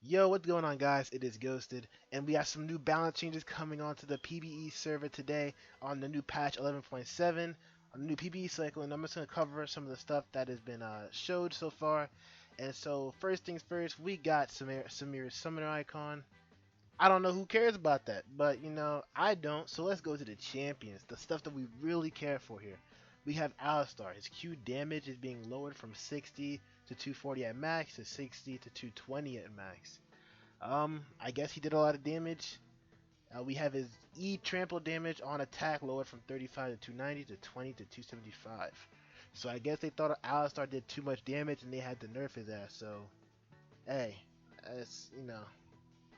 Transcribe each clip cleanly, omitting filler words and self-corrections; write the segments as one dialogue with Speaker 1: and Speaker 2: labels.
Speaker 1: Yo, what's going on, guys? It is Ghosted, and we have some new balance changes coming onto the PBE server today on the new patch 11.7 on the new PBE cycle, and I'm just going to cover some of the stuff that has been showed so far. And so, first things first, we got Samir's summoner icon. I don't know who cares about that, but I don't. So let's go to the champions, the stuff that we really care for here. We have Alistar. His Q damage is being lowered from 60 to 240 at max to 60 to 220 at max. I guess he did a lot of damage. We have his E trample damage on attack lowered from 35 to 290 to 20 to 275. So I guess they thought Alistar did too much damage and they had to nerf his ass. So, hey, it's.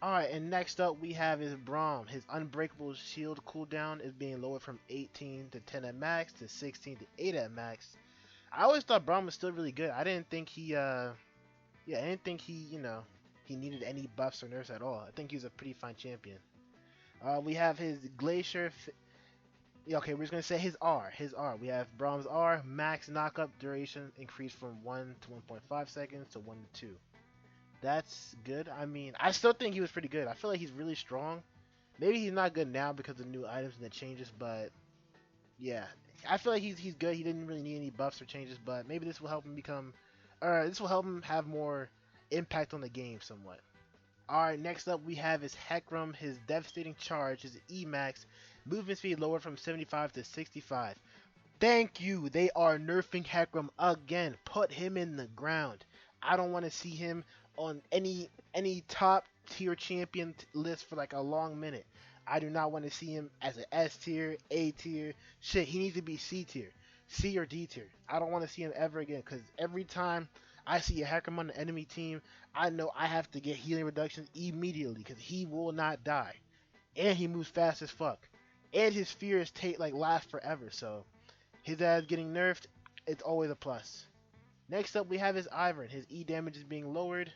Speaker 1: Alright, and next up we have is Braum. His unbreakable shield cooldown is being lowered from 18 to 10 at max to 16 to 8 at max. I always thought Braum was still really good. I didn't think I didn't think he needed any buffs or nerfs at all. I think he's a pretty fine champion. We have his Glacier. Yeah, okay, we're just gonna say his R. His R. We have Braum's R. Max knockup duration increased from 1 to 1.5 seconds to 1 to 2. That's good. I mean, I still think he was pretty good. I feel like he's really strong. Maybe he's not good now because of new items and the changes, but yeah, I feel like he's good. He didn't really need any buffs or changes, but maybe this will help him become, or this will help him have more impact on the game somewhat. Alright, next up we have is Hecarim. His devastating charge, his Emax, movement speed lowered from 75 to 65. Thank you. They are nerfing Hecarim again. Put him in the ground. I don't want to see him on any top tier champion list for like a long minute. I do not want to see him as an S tier, A tier. Shit, he needs to be C tier, C or D tier. I don't want to see him ever again because every time I see a Hecarim on the enemy team, I know I have to get healing reductions immediately because he will not die, and he moves fast as fuck, and his fears take like last forever. So his ass getting nerfed, it's always a plus. Next up, we have his Ivern. His E damage is being lowered.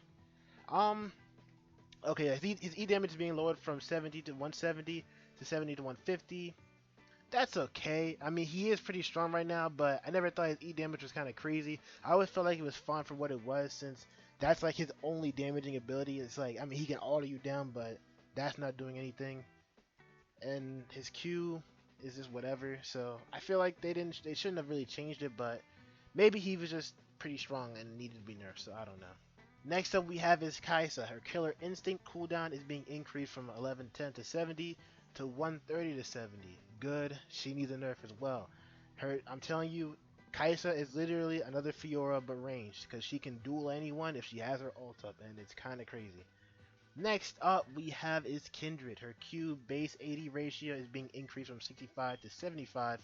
Speaker 1: Um, okay, his E damage is being lowered from 70 to 170 to 70 to 150. That's okay. I mean, he is pretty strong right now, but I never thought his E damage was kind of crazy. I always felt like it was fine for what it was, since that's like his only damaging ability. It's like, I mean, he can auto you down, but that's not doing anything. And his Q is just whatever. So I feel like they shouldn't have really changed it, but maybe he was just pretty strong and needed to be nerfed. So I don't know. Next up, we have is Kaiser. Her Killer Instinct cooldown is being increased from 1110 to 70 to 130 to 70. Good. She needs a nerf as well. I'm telling you, Kaiser is literally another Fiora but ranged, because she can duel anyone if she has her ult up, and it's kind of crazy. Next up, we have is Kindred. Her Q base 80 ratio is being increased from 65 to 75.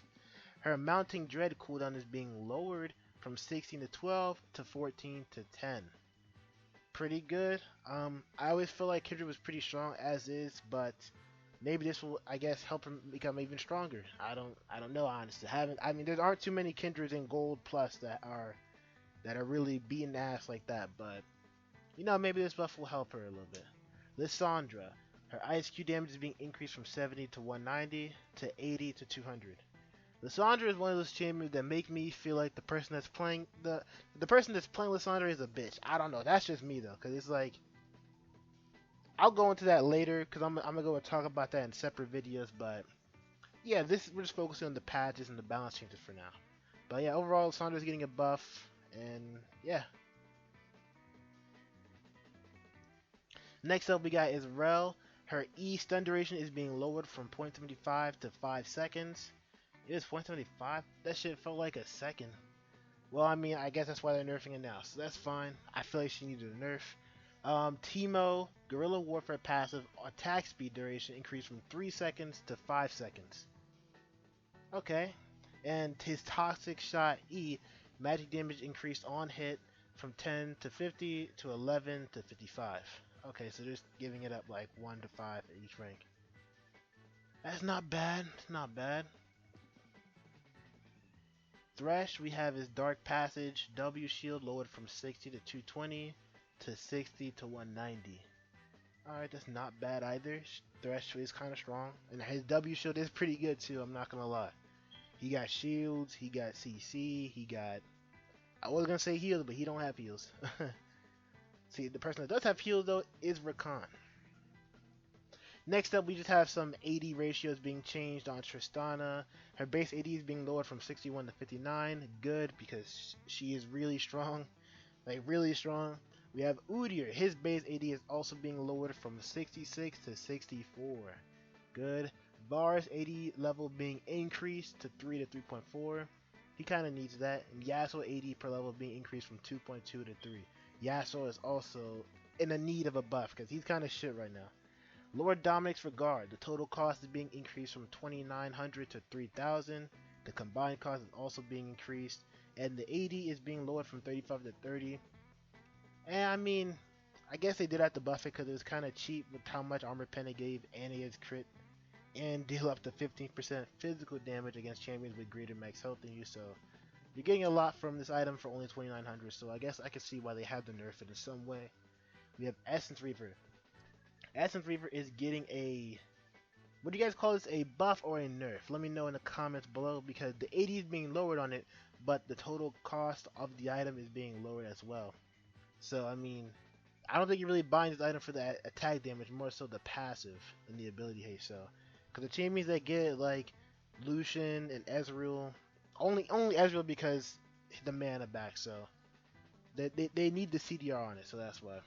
Speaker 1: Her Mounting Dread cooldown is being lowered from 16 to 12 to 14 to 10. Pretty good. I always feel like Kindred was pretty strong as is, but maybe this will, I guess, help him become even stronger. I don't know, honestly. I mean, there aren't too many Kindreds in Gold Plus that are really beating ass like that, but maybe this buff will help her a little bit. Lissandra, her Ice Q damage is being increased from 70 to 190 to 80 to 200. Lissandra is one of those champions that make me feel like the person that's playing Lissandra is a bitch. I don't know. That's just me though, because it's like, I'll go into that later because I'm gonna go and talk about that in separate videos. But yeah, we're just focusing on the patches and the balance changes for now. But yeah, overall, Lissandra's getting a buff, and yeah. Next up, we got Israel. Her E stun duration is being lowered from 0.75 to 5 seconds. It was 0.75? That shit felt like a second. Well, I mean, I guess that's why they're nerfing it now, so that's fine. I feel like she needed a nerf. Teemo, Guerrilla Warfare passive, attack speed duration increased from 3 seconds to 5 seconds. Okay. And his Toxic Shot E, magic damage increased on hit from 10 to 50 to 11 to 55. Okay, so just giving it up like 1 to 5 at each rank. That's not bad. It's not bad. Thresh, we have his Dark Passage, W shield lowered from 60 to 220 to 60 to 190. Alright, that's not bad either. Thresh is kind of strong. And his W shield is pretty good too, I'm not gonna lie. He got shields, he got CC, he got... I was gonna say heals, but he don't have heals. See, the person that does have heals though is Rakan. Next up, we just have some AD ratios being changed on Tristana. Her base AD is being lowered from 61 to 59. Good, because she is really strong. Like, really strong. We have Udyr. His base AD is also being lowered from 66 to 64. Good. Var's AD level being increased to 3 to 3.4. He kind of needs that. And Yasuo AD per level being increased from 2.2 to 3. Yasuo is also in the need of a buff, because he's kind of shit right now. Lord Dominic's Regard. The total cost is being increased from 2,900 to 3,000. The combined cost is also being increased. And the AD is being lowered from 35 to 30. And I mean, I guess they did have to buff it because it was kind of cheap with how much armor pen it gave, and it is crit, and deal up to 15% physical damage against champions with greater max health than you. So you're getting a lot from this item for only 2,900. So I guess I can see why they had to nerf it in some way. We have Essence Reaver. Essence Reaver is getting a, what do you guys call this, a buff or a nerf? Let me know in the comments below, because the AD is being lowered on it, but the total cost of the item is being lowered as well. So I mean, I don't think you're really buying this item for the attack damage, more so the passive and the ability haste. So, because the champions that get it, like Lucian and Ezreal, only Ezreal because the mana back, so they need the CDR on it, so that's why.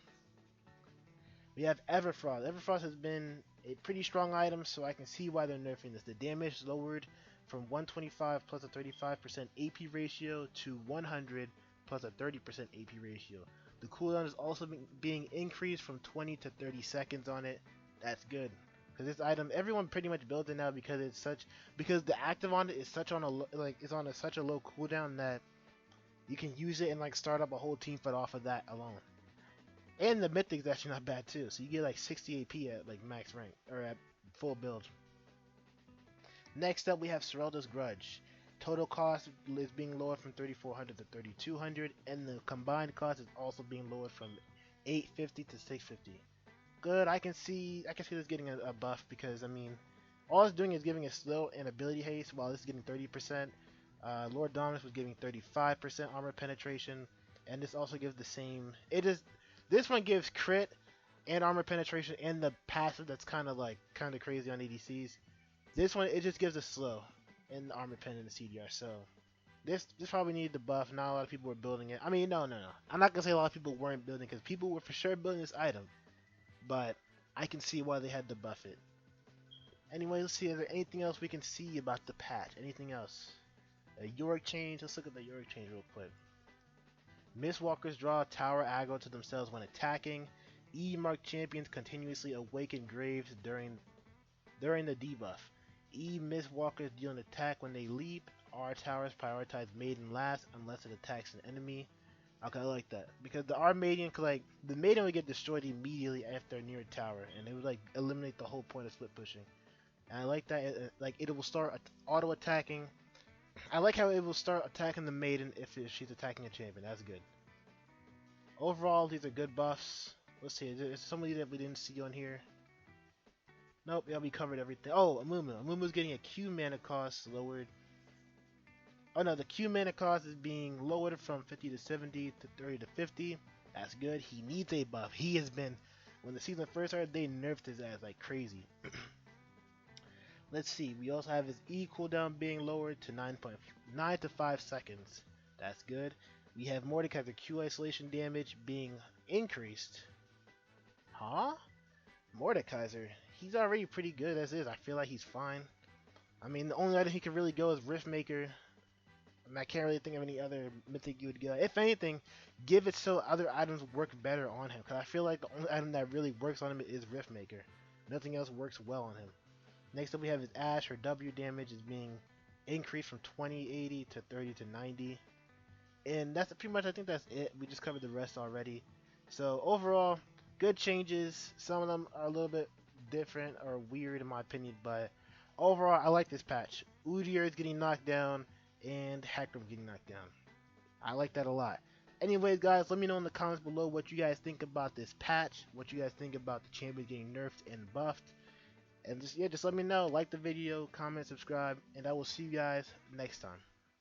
Speaker 1: We have Everfrost. Everfrost has been a pretty strong item, so I can see why they're nerfing this. The damage is lowered from 125 plus a 35% AP ratio to 100 plus a 30% AP ratio. The cooldown is also being increased from 20 to 30 seconds on it. That's good, because this item, everyone pretty much builds it now because it's because the active on it is such on a such a low cooldown that you can use it and like start up a whole team fight off of that alone. And the mythic's actually not bad too, so you get like 60 AP at like max rank, or at full build. Next up, we have Serelda's Grudge. Total cost is being lowered from 3,400 to 3,200, and the combined cost is also being lowered from 850 to 650. Good, I can see this getting a buff, because I mean, all it's doing is giving a slow and ability haste, while this is getting 30%. Lord Dominus was giving 35% armor penetration, and this also gives the same. This one gives crit and armor penetration and the passive that's kind of crazy on ADCs. This one, it just gives a slow and the armor pen and the CDR. So this probably needed the buff. Not a lot of people were building it. I mean, no. I'm not gonna say a lot of people weren't building, because people were for sure building this item. But I can see why they had to buff it. Anyway, let's see. Is there anything else we can see about the patch? Anything else? A Yorick change. Let's look at the Yorick change real quick. Mistwalkers draw tower aggro to themselves when attacking. E-marked champions continuously awaken graves during the debuff. E-Mistwalkers deal an attack when they leap. R towers prioritize maiden last unless it attacks an enemy. Okay, I like that, because the R maiden, the maiden would get destroyed immediately after near a tower, and it would like eliminate the whole point of split pushing. And I like that. It will start auto attacking. I like how it will start attacking the maiden if she's attacking a champion. That's good. Overall, these are good buffs. Let's see, is there somebody that we didn't see on here? Nope, yeah, we covered everything. Oh, Amumu. Amumu's getting a Q mana cost lowered. Oh no, the Q mana cost is being lowered from 50 to 70 to 30 to 50. That's good. He needs a buff. He has been, when the season first started, they nerfed his ass like crazy. Let's see, we also have his E cooldown being lowered to 9 to 5 seconds. That's good. We have Mordekaiser Q isolation damage being increased. Huh? Mordekaiser, he's already pretty good as is. I feel like he's fine. I mean, the only item he can really go is Riftmaker. I can't really think of any other mythic you would get. If anything, give it so other items work better on him, because I feel like the only item that really works on him is Riftmaker. Nothing else works well on him. Next up, we have his Ashe. Her W damage is being increased from 2080 to 30 to 90. And that's pretty much, I think that's it. We just covered the rest already. So overall, good changes. Some of them are a little bit different or weird in my opinion, but overall, I like this patch. Udyr is getting knocked down, and Hecarim getting knocked down. I like that a lot. Anyways, guys, let me know in the comments below what you guys think about this patch, what you guys think about the champions getting nerfed and buffed. And just let me know. Like the video, comment, subscribe, and I will see you guys next time.